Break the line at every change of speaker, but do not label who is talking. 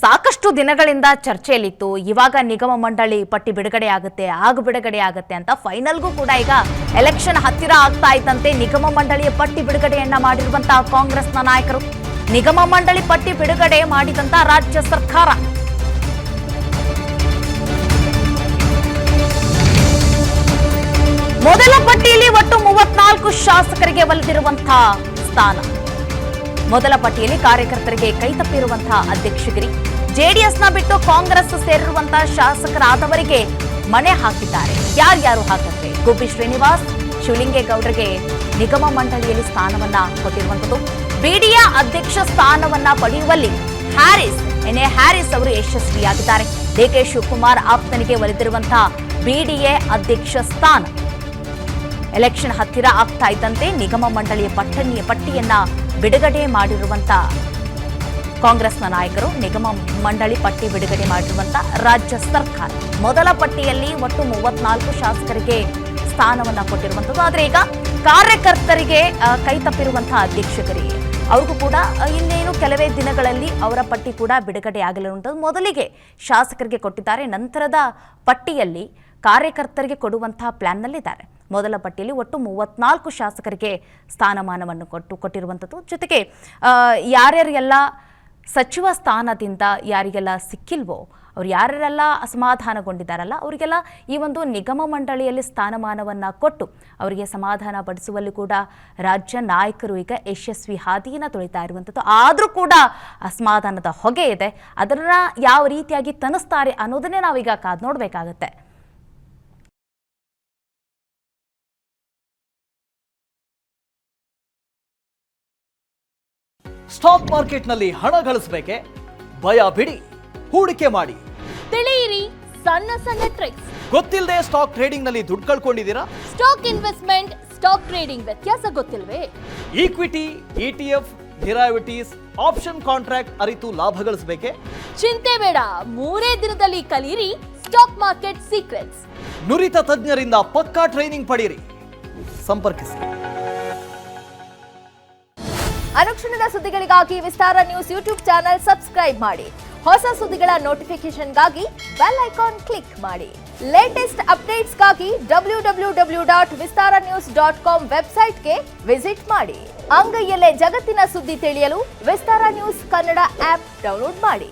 ಸಾಕಷ್ಟು ದಿನಗಳಿಂದ ಚರ್ಚೆಯಲ್ಲಿತ್ತು. ಇವಾಗ ನಿಗಮ ಮಂಡಳಿ ಪಟ್ಟಿ ಬಿಡುಗಡೆ ಆಗುತ್ತೆ ಅಂತ ಫೈನಲ್ಗೂ ಕೂಡ ಈಗ ಎಲೆಕ್ಷನ್ ಹತ್ತಿರ ಆಗ್ತಾ ಇದ್ದಂತೆ ನಿಗಮ ಮಂಡಳಿಯ ಪಟ್ಟಿ ಬಿಡುಗಡೆಯನ್ನ ಮಾಡಿರುವಂತಹ ಕಾಂಗ್ರೆಸ್ನ ನಾಯಕರು, ನಿಗಮ ಮಂಡಳಿ ಪಟ್ಟಿ ಬಿಡುಗಡೆ ಮಾಡಿದಂತ ರಾಜ್ಯ ಸರ್ಕಾರ ಮೊದಲ ಪಟ್ಟಿಯಲ್ಲಿ ಒಟ್ಟು 34 ಶಾಸಕರಿಗೆ ಒಲಿದಿರುವಂತಹ ಸ್ಥಾನ. ಮೊದಲ ಪಟ್ಟಿಯಲ್ಲಿ ಕಾರ್ಯಕರ್ತರಿಗೆ ಕೈತಪ್ಪಿರುವಂತಹ ಅಧ್ಯಕ್ಷಗಿರಿ, ಜೆಡಿಎಸ್ನ ಬಿಟ್ಟು ಕಾಂಗ್ರೆಸ್ ಸೇರಿರುವಂತಹ ಶಾಸಕರಾದವರಿಗೆ ಮಣೆ ಹಾಕಿದ್ದಾರೆ. ಯಾರ್ಯಾರು ಹಾಕಿದ್ರೆ ಗುಬ್ಬಿ ಶ್ರೀನಿವಾಸ್, ಶಿವಲಿಂಗೇಗೌಡರಿಗೆ ನಿಗಮ ಮಂಡಳಿಯಲ್ಲಿ ಸ್ಥಾನವನ್ನ ಕೊಟ್ಟಿರುವಂತದ್ದು. ಬಿಡಿಎ ಅಧ್ಯಕ್ಷ ಸ್ಥಾನವನ್ನ ಪಡೆಯುವಲ್ಲಿ ಹ್ಯಾರಿಸ್ ಅವರು ಯಶಸ್ವಿಯಾಗಿದ್ದಾರೆ. ಡಿಕೆ ಶಿವಕುಮಾರ್ ಆಪ್ತನಿಗೆ ಒಲಿದಿರುವಂತಹ ಬಿಡಿಎ ಅಧ್ಯಕ್ಷ ಸ್ಥಾನ. ಎಲೆಕ್ಷನ್ ಹತ್ತಿರ ಆಗ್ತಾ ಇದ್ದಂತೆ ನಿಗಮ ಮಂಡಳಿಯ ಪಟ್ಟಿಯನ್ನ ಬಿಡುಗಡೆ ಮಾಡಿರುವಂತ ಕಾಂಗ್ರೆಸ್ನ ನಾಯಕರು, ನಿಗಮ ಮಂಡಳಿ ಪಟ್ಟಿ ಬಿಡುಗಡೆ ಮಾಡಿರುವಂತ ರಾಜ್ಯ ಸರ್ಕಾರ ಮೊದಲ ಪಟ್ಟಿಯಲ್ಲಿ ಒಟ್ಟು 34 ಶಾಸಕರಿಗೆ ಸ್ಥಾನವನ್ನ ಕೊಟ್ಟಿರುವಂತದ್ದು. ಆದ್ರೆ ಈಗ ಕಾರ್ಯಕರ್ತರಿಗೆ ಕೈತಪ್ಪಿರುವಂತಹ ಅಧ್ಯಕ್ಷರಿಗೆ ಅವ್ರಿಗೂ ಕೂಡ ಇನ್ನೇನು ಕೆಲವೇ ದಿನಗಳಲ್ಲಿ ಅವರ ಪಟ್ಟಿ ಕೂಡ ಬಿಡುಗಡೆ ಆಗಲಿರುವಂಥದ್ದು. ಮೊದಲಿಗೆ ಶಾಸಕರಿಗೆ ಕೊಟ್ಟಿದ್ದಾರೆ, ನಂತರದ ಪಟ್ಟಿಯಲ್ಲಿ ಕಾರ್ಯಕರ್ತರಿಗೆ ಕೊಡುವಂತಹ ಪ್ಲಾನ್ನಲ್ಲಿದ್ದಾರೆ. ಮೊದಲ ಪಟ್ಟಿಯಲ್ಲಿ ಒಟ್ಟು 34 ಶಾಸಕರಿಗೆ ಸ್ಥಾನಮಾನವನ್ನು ಕೊಟ್ಟಿರುವಂಥದ್ದು. ಜೊತೆಗೆ ಯಾರ್ಯಾರಿಗೆಲ್ಲ ಸಚಿವ ಸ್ಥಾನದಿಂದ ಯಾರಿಗೆಲ್ಲ ಸಿಕ್ಕಿಲ್ವೋ, ಅವ್ರು ಯಾರ್ಯಾರೆಲ್ಲ ಅಸಮಾಧಾನಗೊಂಡಿದ್ದಾರಲ್ಲ ಅವರಿಗೆಲ್ಲ ಈ ಒಂದು ನಿಗಮ ಮಂಡಳಿಯಲ್ಲಿ ಸ್ಥಾನಮಾನವನ್ನು ಕೊಟ್ಟು ಅವರಿಗೆ ಸಮಾಧಾನ ಪಡಿಸುವಲ್ಲಿ ಕೂಡ ರಾಜ್ಯ ನಾಯಕರು ಈಗ ಯಶಸ್ವಿ ಹಾದಿಯನ್ನು ತುಳಿತಾ ಇರುವಂಥದ್ದು. ಆದರೂ ಕೂಡ ಅಸಮಾಧಾನದ ಹೊಗೆ ಇದೆ. ಅದನ್ನು ಯಾವ ರೀತಿಯಾಗಿ ತನಿಸ್ತಾರೆ ಅನ್ನೋದನ್ನೇ ನಾವೀಗ ಕಾದು ನೋಡಬೇಕಾಗತ್ತೆ.
ಸ್ಟಾಕ್ ಮಾರ್ಕೆಟ್ನಲ್ಲಿ ಹಣ ಗಳಿಸಬೇಕೆ? ಭಯ ಬಿಡಿ, ಹೂಡಿಕೆ ಮಾಡಿ.
ತಿಳಿಯಿರಿ ಸಣ್ಣ ಸಣ್ಣ ಟ್ರಿಕ್ಸ್.
ಗೊತ್ತಿಲ್ಲದೆ ಸ್ಟಾಕ್ ಟ್ರೇಡಿಂಗ್ ನಲ್ಲಿ ದುಡ್ಡು ಕಳ್ಕೊಂಡಿದ್ದೀರಾ?
ಸ್ಟಾಕ್ ಇನ್ವೆಸ್ಟ್ಮೆಂಟ್, ಸ್ಟಾಕ್ ಟ್ರೇಡಿಂಗ್ ವ್ಯತ್ಯಾಸ ಗೊತ್ತಿಲ್ವೇ?
Equity, ETF, derivatives, option contract ಅರಿತು ಲಾಭ ಗಳಿಸಬೇಕೆ?
ಚಿಂತೆ ಬೇಡ, 3 ದಿನದಲ್ಲಿ ಕಲಿಯಿರಿ ಸ್ಟಾಕ್ ಮಾರ್ಕೆಟ್ ಸೀಕ್ರೆಟ್ಸ್.
ನುರಿತ ತಜ್ಞರಿಂದ ಪಕ್ಕಾ ಟ್ರೈನಿಂಗ್ ಪಡೆಯಿರಿ. ಸಂಪರ್ಕಿಸಿ.
ಅನುಕ್ಷಣದ ಸುದ್ದಿಗಳಿಗಾಗಿ ವಿಸ್ತಾರ ನ್ಯೂಸ್ ಯೂಟ್ಯೂಬ್ ಚಾನೆಲ್ ಸಬ್ಸ್ಕ್ರೈಬ್ ಮಾಡಿ. ಹೊಸ ಸುದ್ದಿಗಳ ನೋಟಿಫಿಕೇಶನ್ಗಾಗಿ ಬೆಲ್ ಐಕಾನ್ ಕ್ಲಿಕ್ ಮಾಡಿ. ಲೇಟೆಸ್ಟ್ ಅಪ್ಡೇಟ್ಸ್ಗಾಗಿ www.vistaranews.com ವೆಬ್ಸೈಟ್ಗೆ ವಿಸಿಟ್ ಮಾಡಿ. ಅಂಗೈಯಲ್ಲೇ ಜಗತ್ತಿನ ಸುದ್ದಿ ತಿಳಿಯಲು ವಿಸ್ತಾರ ನ್ಯೂಸ್ ಕನ್ನಡ ಆಪ್ ಡೌನ್ಲೋಡ್ ಮಾಡಿ.